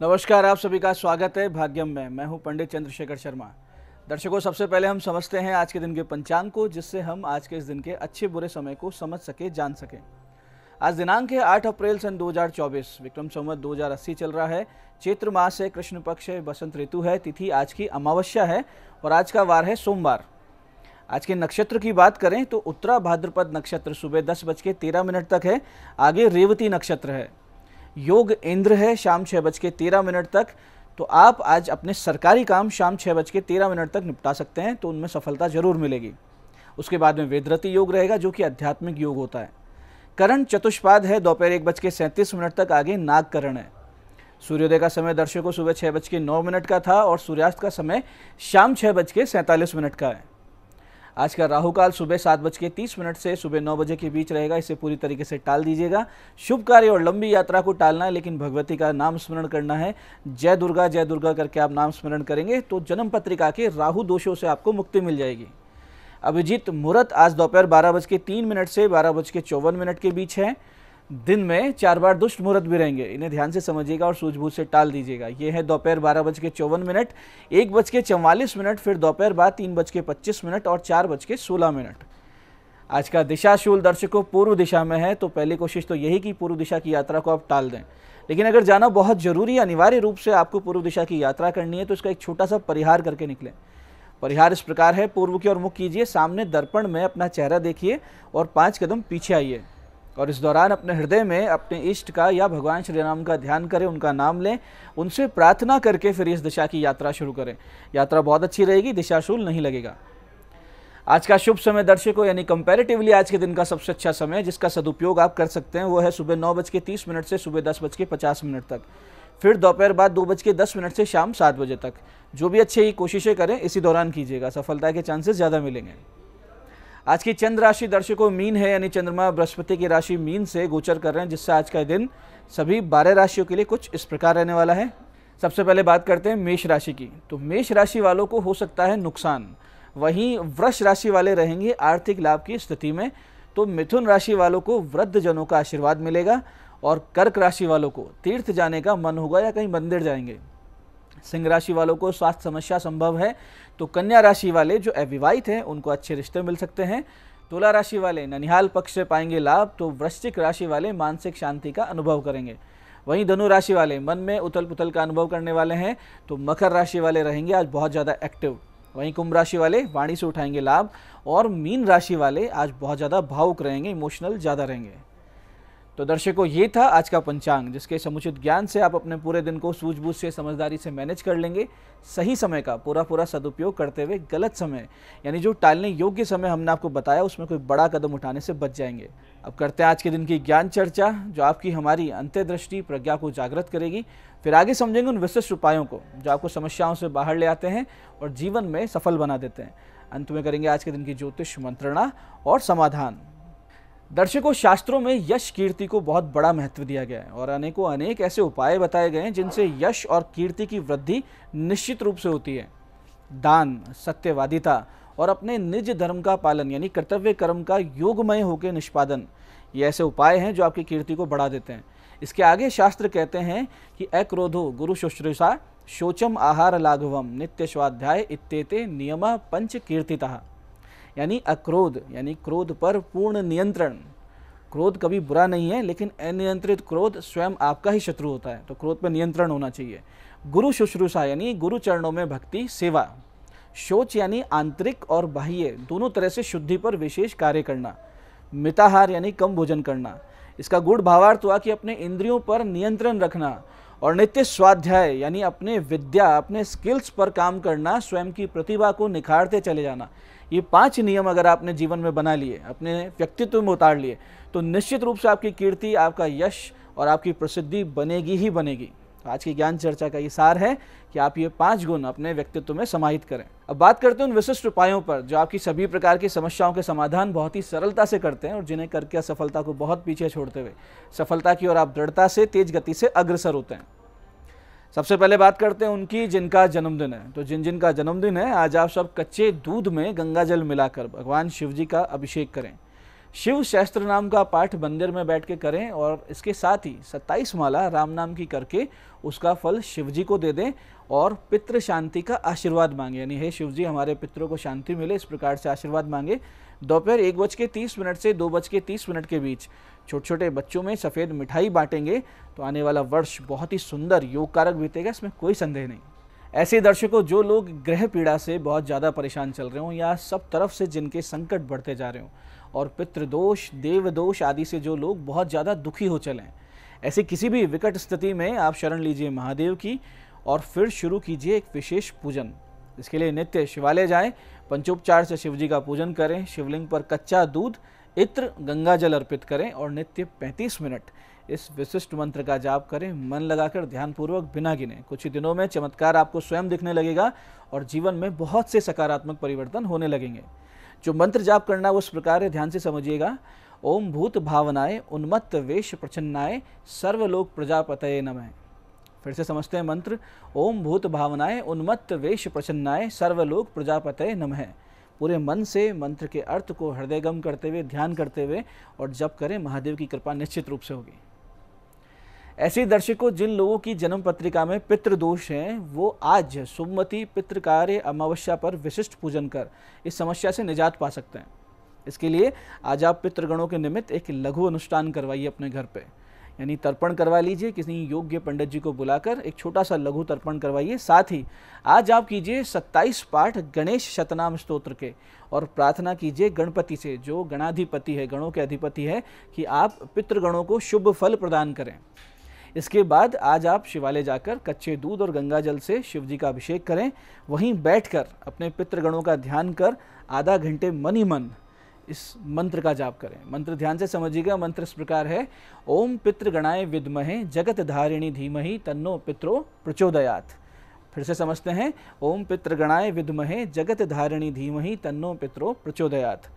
नमस्कार, आप सभी का स्वागत है भाग्यम में। मैं हूं पंडित चंद्रशेखर शर्मा। दर्शकों, सबसे पहले हम समझते हैं आज के दिन के पंचांग को, जिससे हम आज के इस दिन के अच्छे बुरे समय को समझ सके, जान सकें। आज दिनांक है 8 अप्रैल सन 2024। विक्रम संवत 2080 चल रहा है। चैत्र मास है, कृष्ण पक्ष है, बसंत ऋतु है। तिथि आज की अमावस्या है और आज का वार है सोमवार। आज के नक्षत्र की बात करें तो उत्तरा भाद्रपद नक्षत्र सुबह 10:13 तक है। आगे रेवती नक्षत्र है। योग इंद्र है शाम 6:13 तक। तो आप आज अपने सरकारी काम शाम 6:13 तक निपटा सकते हैं, तो उनमें सफलता जरूर मिलेगी। उसके बाद में वेदरती योग रहेगा, जो कि आध्यात्मिक योग होता है। करण चतुष्पाद है दोपहर 1:37 तक। आगे नागकरण है। सूर्योदय का समय दर्शकों सुबह 6:09 का था और सूर्यास्त का समय शाम 6:47 का है। आज का राहु काल सुबह 7:30 से सुबह 9 बजे के बीच रहेगा। इसे पूरी तरीके से टाल दीजिएगा। शुभ कार्य और लंबी यात्रा को टालना है, लेकिन भगवती का नाम स्मरण करना है। जय दुर्गा करके आप नाम स्मरण करेंगे तो जन्म पत्रिका के राहु दोषों से आपको मुक्ति मिल जाएगी। अभिजीत मुहूर्त आज दोपहर 12:03 से 12:54 के बीच है। दिन में 4 बार दुष्ट मुहूर्त भी रहेंगे, इन्हें ध्यान से समझिएगा और सूझबूझ से टाल दीजिएगा। ये है दोपहर 12:54, 1:44, फिर दोपहर बाद 3:25 और 4:16। आज का दिशाशूल दर्शकों पूर्व दिशा में है, तो पहली कोशिश तो यही कि पूर्व दिशा की यात्रा को आप टाल दें। लेकिन अगर जाना बहुत जरूरी, अनिवार्य रूप से आपको पूर्व दिशा की यात्रा करनी है, तो इसका एक छोटा सा परिहार करके निकलें। परिहार इस प्रकार है: पूर्व की ओर मुख कीजिए, सामने दर्पण में अपना चेहरा देखिए और 5 कदम पीछे आइए। और इस दौरान अपने हृदय में अपने इष्ट का या भगवान श्री राम का ध्यान करें, उनका नाम लें, उनसे प्रार्थना करके फिर इस दिशा की यात्रा शुरू करें। यात्रा बहुत अच्छी रहेगी, दिशाशूल नहीं लगेगा। आज का शुभ समय दर्शकों, यानी कंपैरेटिवली आज के दिन का सबसे अच्छा समय जिसका सदुपयोग आप कर सकते हैं, वो है सुबह 9:30 से सुबह 10:50 तक। फिर दोपहर बाद 2:10 से शाम 7 बजे तक। जो भी अच्छी कोशिशें करें इसी दौरान कीजिएगा, सफलता के चांसेस ज़्यादा मिलेंगे। आज की चंद्र राशि दर्शकों मीन है, यानी चंद्रमा बृहस्पति की राशि मीन से गोचर कर रहे हैं, जिससे आज का दिन सभी 12 राशियों के लिए कुछ इस प्रकार रहने वाला है। सबसे पहले बात करते हैं मेष राशि की। तो मेष राशि वालों को हो सकता है नुकसान, वहीं वृष राशि वाले रहेंगे आर्थिक लाभ की स्थिति में। तो मिथुन राशि वालों को वृद्ध जनों का आशीर्वाद मिलेगा और कर्क राशि वालों को तीर्थ जाने का मन होगा या कहीं मंदिर जाएंगे। सिंह राशि वालों को स्वास्थ्य समस्या संभव है। तो कन्या राशि वाले जो अविवाहित हैं उनको अच्छे रिश्ते मिल सकते हैं। तुला राशि वाले ननिहाल पक्ष से पाएंगे लाभ। तो वृश्चिक राशि वाले मानसिक शांति का अनुभव करेंगे। वहीं धनु राशि वाले मन में उथल पुथल का अनुभव करने वाले हैं। तो मकर राशि वाले रहेंगे आज बहुत ज़्यादा एक्टिव। वहीं कुंभ राशि वाले वाणी से उठाएंगे लाभ और मीन राशि वाले आज बहुत ज़्यादा भावुक रहेंगे, इमोशनल ज़्यादा रहेंगे। तो दर्शकों, ये था आज का पंचांग, जिसके समुचित ज्ञान से आप अपने पूरे दिन को सूझबूझ से समझदारी से मैनेज कर लेंगे। सही समय का पूरा सदुपयोग करते हुए गलत समय, यानी जो टालने योग्य समय हमने आपको बताया, उसमें कोई बड़ा कदम उठाने से बच जाएंगे। अब करते हैं आज के दिन की ज्ञान चर्चा, जो आपकी हमारी अंतर्दृष्टि प्रज्ञा को जागृत करेगी। फिर आगे समझेंगे उन विशिष्ट उपायों को जो आपको समस्याओं से बाहर ले आते हैं और जीवन में सफल बना देते हैं। अंत में करेंगे आज के दिन की ज्योतिष मंत्रणा और समाधान। दर्शकों, शास्त्रों में यश कीर्ति को बहुत बड़ा महत्व दिया गया है और अनेक ऐसे उपाय बताए गए हैं जिनसे यश और कीर्ति की वृद्धि निश्चित रूप से होती है। दान, सत्यवादिता और अपने निज धर्म का पालन, यानी कर्तव्य कर्म का योगमय होकर निष्पादन, ये ऐसे उपाय हैं जो आपकी कीर्ति को बढ़ा देते हैं। इसके आगे शास्त्र कहते हैं कि अक्रोधो गुरु शुश्रूषा शोचम आहार लाघवम नित्य स्वाध्याय इत्येते नियम पंच कीर्तितः। यानी अक्रोध, यानी क्रोध पर पूर्ण नियंत्रण। क्रोध कभी बुरा नहीं है, लेकिन अनियंत्रित क्रोध स्वयं आपका ही शत्रु होता है। तो क्रोध पर नियंत्रण होना चाहिए। गुरु शुश्रूषा यानी गुरु चरणों में भक्ति सेवा। शौच यानी आंतरिक और बाह्य दोनों तरह से शुद्धि पर विशेष कार्य करना। मिताहार यानी कम भोजन करना। इसका गुण भावार्थ हुआ कि अपने इंद्रियों पर नियंत्रण रखना। और नित्य स्वाध्याय यानी अपने विद्या, अपने स्किल्स पर काम करना, स्वयं की प्रतिभा को निखारते चले जाना। ये 5 नियम अगर आपने जीवन में बना लिए, अपने व्यक्तित्व में उतार लिए, तो निश्चित रूप से आपकी कीर्ति, आपका यश और आपकी प्रसिद्धि बनेगी ही बनेगी। आज की ज्ञान चर्चा का ये सार है कि आप ये 5 गुण अपने व्यक्तित्व में समाहित करें। अब बात करते हैं उन विशिष्ट उपायों पर जो आपकी सभी प्रकार की समस्याओं के समाधान बहुत ही सरलता से करते हैं और जिन्हें करके असफलता को बहुत पीछे छोड़ते हुए सफलता की ओर आप दृढ़ता से, तेज गति से अग्रसर होते हैं। सबसे पहले बात करते हैं उनकी जिनका जन्मदिन है। तो जिनका जन्मदिन है, आज आप सब कच्चे दूध में गंगा जल मिलाकर भगवान शिव जी का अभिषेक करें। शिव सहस्त्र नाम का पाठ मंदिर में बैठ के करें और इसके साथ ही 27 माला राम नाम की करके उसका फल शिव जी को दे दें और पितृ शांति का आशीर्वाद मांगे, यानी हे शिव जी हमारे पितरों को शांति मिले, इस प्रकार से आशीर्वाद मांगे। दोपहर 1:30 से 2:30 के बीच छोटे छोटे बच्चों में सफ़ेद मिठाई बांटेंगे तो आने वाला वर्ष बहुत ही सुंदर योग कारक बीतेगा, इसमें कोई संदेह नहीं। ऐसे दर्शकों, जो लोग ग्रह पीड़ा से बहुत ज़्यादा परेशान चल रहे हों या सब तरफ से जिनके संकट बढ़ते जा रहे हों और पितृदोष, देवदोष आदि से जो लोग बहुत ज़्यादा दुखी हो चलें, ऐसी किसी भी विकट स्थिति में आप शरण लीजिए महादेव की और फिर शुरू कीजिए एक विशेष पूजन। इसके लिए नित्य शिवालय जाएं, पंचोपचार से शिव जी का पूजन करें, शिवलिंग पर कच्चा दूध, इत्र, गंगा जल अर्पित करें और नित्य 35 मिनट इस विशिष्ट मंत्र का जाप करें, मन लगाकर ध्यानपूर्वक बिना गिने। कुछ ही दिनों में चमत्कार आपको स्वयं दिखने लगेगा और जीवन में बहुत से सकारात्मक परिवर्तन होने लगेंगे। जो मंत्र जाप करना वो इस प्रकार है, ध्यान से समझिएगा। ओम भूत भावनाय उन्मत्त वेश प्रचन्नाय सर्वलोक प्रजापतये नमः। फिर से समझते हैं मंत्र। ओम भूत भावनाय उन्मत्त वेश प्रचन्नाय सर्वलोक प्रजापतये नमः। पूरे मन से मंत्र के अर्थ को हृदयगम करते हुए, ध्यान करते हुए और जप करें, महादेव की कृपा निश्चित रूप से होगी। ऐसे दर्शकों, जिन लोगों की जन्म पत्रिका में पितृदोष हैं वो आज सुमति पितृकार्य अमावस्या पर विशिष्ट पूजन कर इस समस्या से निजात पा सकते हैं। इसके लिए आज आप पितृगणों के निमित्त एक लघु अनुष्ठान करवाइए अपने घर पे, यानी तर्पण करवा लीजिए, किसी योग्य पंडित जी को बुलाकर एक छोटा सा लघु तर्पण करवाइए। साथ ही आज आप कीजिए 27 पाठ गणेश शतनाम स्तोत्र के और प्रार्थना कीजिए गणपति से, जो गणाधिपति है, गणों के अधिपति है, कि आप पितृगणों को शुभ फल प्रदान करें। इसके बाद आज आप शिवालय जाकर कच्चे दूध और गंगा जल से शिव जी का अभिषेक करें। वहीं बैठकर अपने पितृगणों का ध्यान कर आधा घंटे मन ही मन इस मंत्र का जाप करें। मंत्र ध्यान से समझिएगा। मंत्र इस प्रकार है। ओम पितृगणाय विद्महे जगत धारिणी धीमहि तन्नो पित्रो प्रचोदयात्। फिर से समझते हैं। ओम पितृगणाय विद्महे जगत धारिणी धीमहि तन्नो पित्रो प्रचोदयात्।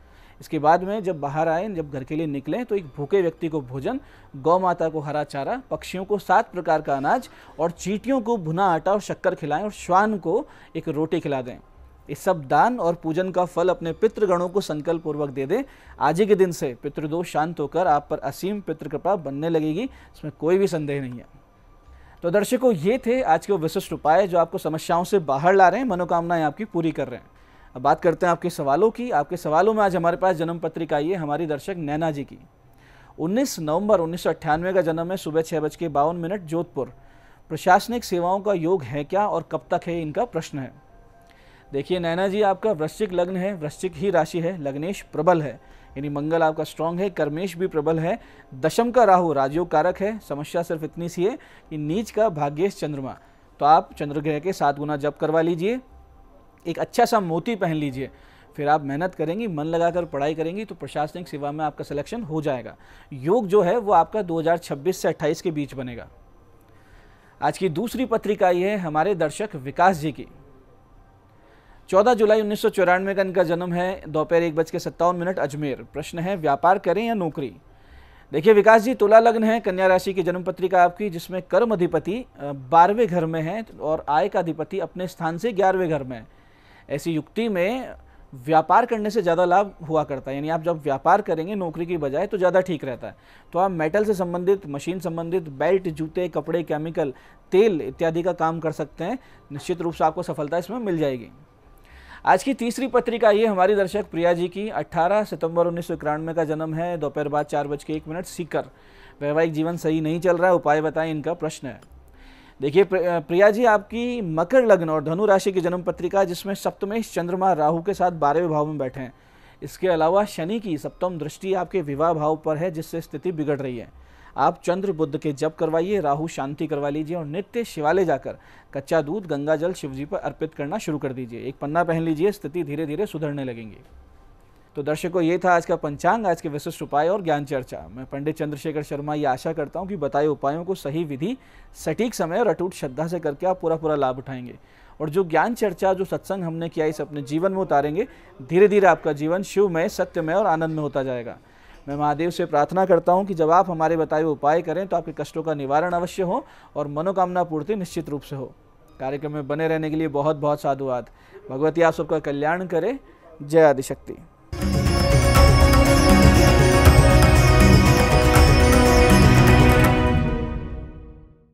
इसके बाद में जब बाहर आए, जब घर के लिए निकलें, तो एक भूखे व्यक्ति को भोजन, गौ माता को हरा चारा, पक्षियों को 7 प्रकार का अनाज और चींटियों को भुना आटा और शक्कर खिलाएं और श्वान को एक रोटी खिला दें। इस सब दान और पूजन का फल अपने पितृगणों को संकल्प पूर्वक दे दें। आज ही के दिन से पितृदोष शांत होकर आप पर असीम पितृकृपा बनने लगेगी, इसमें कोई भी संदेह नहीं है। तो दर्शकों, ये थे आज के वो विशिष्ट उपाय जो आपको समस्याओं से बाहर ला रहे हैं, मनोकामनाएं आपकी पूरी कर रहे हैं। अब बात करते हैं आपके सवालों की। आपके सवालों में आज हमारे पास जन्म पत्रिका आई है हमारी दर्शक नैना जी की। 19 नवंबर 1998 का जन्म है, सुबह 6:52 जोधपुर। प्रशासनिक सेवाओं का योग है क्या और कब तक है, इनका प्रश्न है। देखिए नैना जी, आपका वृश्चिक लग्न है, वृश्चिक ही राशि है, लग्नेश प्रबल है, यानी मंगल आपका स्ट्रांग है, कर्मेश भी प्रबल है, दशम का राहु राजयोग कारक है। समस्या सिर्फ इतनी सी है कि नीच का भाग्येश चंद्रमा। तो आप चंद्रग्रह के 7 गुना जप करवा लीजिए, एक अच्छा सा मोती पहन लीजिए, फिर आप मेहनत करेंगी, मन लगाकर पढ़ाई करेंगी तो प्रशासनिक सेवा में आपका सिलेक्शन हो जाएगा। योग जो है वो आपका 2026 से 28 के बीच बनेगा। आज की दूसरी पत्रिका ये है हमारे दर्शक विकास जी की। 14 जुलाई 1994 का इनका जन्म है, दोपहर 1:57 अजमेर। प्रश्न है व्यापार करें या नौकरी। देखिए विकास जी, तुला लग्न है, कन्या राशि की जन्म पत्रिका आपकी, जिसमें कर्म अधिपति 12वें घर में है और आय का अधिपति अपने स्थान से 11वें घर में है। ऐसी युक्ति में व्यापार करने से ज़्यादा लाभ हुआ करता है, यानी आप जब व्यापार करेंगे नौकरी की बजाय तो ज़्यादा ठीक रहता है। तो आप मेटल से संबंधित, मशीन संबंधित, बेल्ट, जूते, कपड़े, केमिकल, तेल इत्यादि का काम कर सकते हैं। निश्चित रूप से आपको सफलता इसमें मिल जाएगी। आज की तीसरी पत्रिका ये हमारी दर्शक प्रिया जी की। 18 सितंबर 1991 का जन्म है, दोपहर बाद 4:01 सीकर। वैवाहिक जीवन सही नहीं चल रहा है, उपाय बताएं, इनका प्रश्न है। देखिए प्रिया जी, आपकी मकर लग्न और धनु राशि की जन्म पत्रिका, जिसमें सप्तमेश चंद्रमा राहु के साथ 12वें भाव में बैठे हैं। इसके अलावा शनि की सप्तम दृष्टि आपके विवाह भाव पर है, जिससे स्थिति बिगड़ रही है। आप चंद्र बुद्ध के जप करवाइए, राहु शांति करवा लीजिए और नित्य शिवालय जाकर कच्चा दूध, गंगा जल शिव जी पर अर्पित करना शुरू कर दीजिए। एक पन्ना पहन लीजिए, स्थिति धीरे धीरे सुधरने लगेंगी। तो दर्शकों, ये था आज का पंचांग, आज के विशिष्ट उपाय और ज्ञान चर्चा। मैं पंडित चंद्रशेखर शर्मा ये आशा करता हूँ कि बताए उपायों को सही विधि, सटीक समय और अटूट श्रद्धा से करके आप पूरा लाभ उठाएंगे और जो ज्ञान चर्चा, जो सत्संग हमने किया, इसे अपने जीवन में उतारेंगे। धीरे धीरे आपका जीवन शिवमय, सत्यमय और आनंद में होता जाएगा। मैं महादेव से प्रार्थना करता हूं कि जब आप हमारे बताए हुए उपाय करें तो आपके कष्टों का निवारण अवश्य हो और मनोकामना पूर्ति निश्चित रूप से हो। कार्यक्रम में बने रहने के लिए बहुत बहुत साधुवाद। भगवती आप सबका कल्याण करे। जय आदिशक्ति।